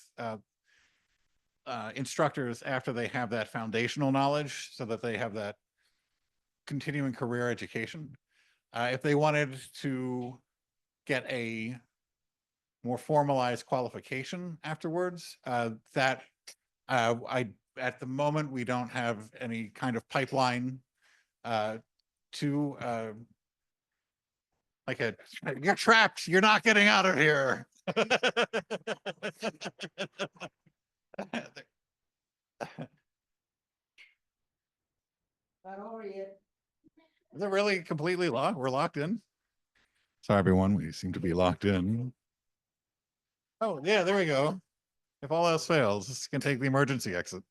instructors after they have that foundational knowledge so that they have that continuing career education. If they wanted to get a more formalized qualification afterwards, at the moment, we don't have any kind of pipeline to you're trapped, you're not getting out of here. Not over yet. Is it really completely locked? We're locked in? Sorry, everyone, we seem to be locked in. Oh, yeah, there we go. If all else fails, this can take the emergency exit.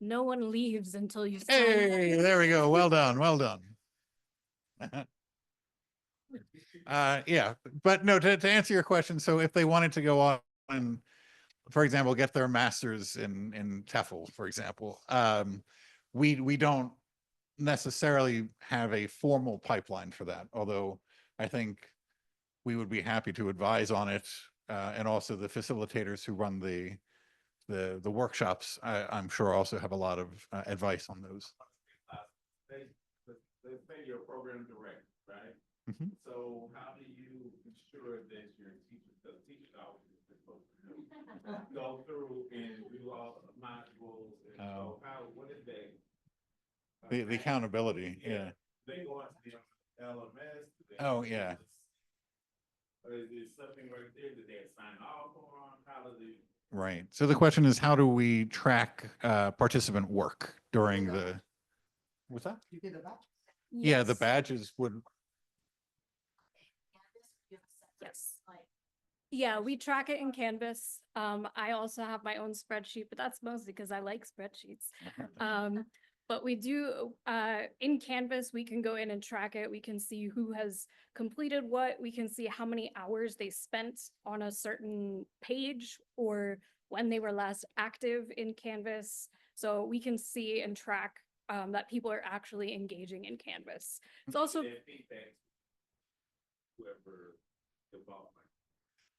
No one leaves until you sign Hey, up. there we go. Well done, well done. Yeah, but no, to answer your question, so if they wanted to go on and, for example, get their master's in TEFL, for example, we don't necessarily have a formal pipeline for that, although I think we would be happy to advise on it, and also the facilitators who run the workshops, I'm sure also have a lot of advice on those. They say you're a program director, right? Mhm. So how do you ensure that your teachers, because teachers always supposed to go through and do all the modules, and so what is they? The accountability, yeah. They go into the LMS. Oh, yeah. Or is there something right there that they sign off on? How do they? Right. So the question is, how do we track participant work during the, what's that? You did a batch? Yeah, the Yes. badges would, Yes. Yeah, we track it in Canvas. I also have my own spreadsheet, but that's mostly because I like spreadsheets. But we do, in Canvas, we can go in and track it. We can see who has completed what. We can see how many hours they spent on a certain page or when they were last active in Canvas. So we can see and track that people are actually engaging in Canvas. It's also, Their feedback, whoever developed.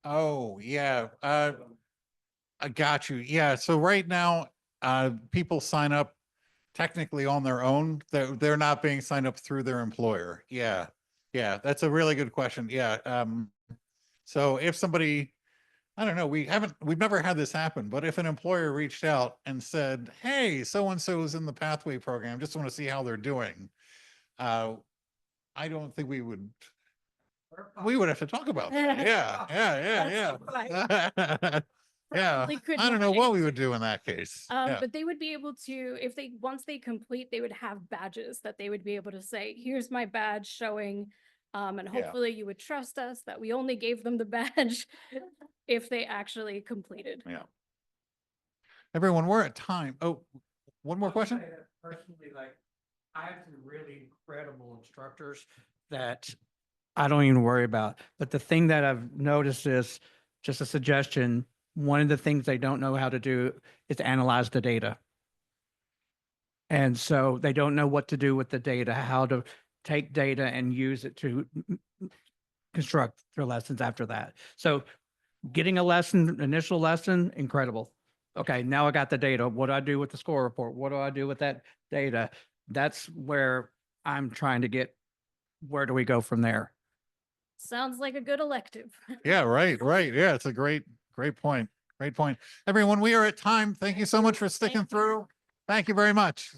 oh, yeah. I got you. Yeah. So right now, people sign up technically on their own. They're not being signed up through their employer. Yeah. Yeah. That's a really good question. Yeah. So if somebody, I don't know, we've never had this happen, but if an employer reached out and said, hey, so-and-so is in the pathway program, just want to see how they're doing. I don't think we would have to talk about that. Yeah. Yeah. Probably could I don't know what manage. we would do in that case. Yeah. But they would be able to, if they, once they complete, they would have badges that they would be able to say, here's my badge showing. And Yeah. hopefully you would trust us that we only gave them the badge if they actually completed. Yeah. Everyone, we're at time. Oh, one more I'll question? say that personally, like, I have some really incredible instructors that I don't even worry about. But the thing that I've noticed is, just a suggestion, one of the things they don't know how to do is analyze the data. And so they don't know what to do with the data, how to take data and use it to construct their lessons after that. So getting a lesson, initial lesson, incredible. Okay, now I got the data. What do I do with the score report? What do I do with that data? That's where I'm trying to get, where do we go from there? Sounds like a good elective. Yeah, right. Yeah, it's a great point. Great point. Everyone, we are at time. Thank you so much for sticking through. Thank you very much.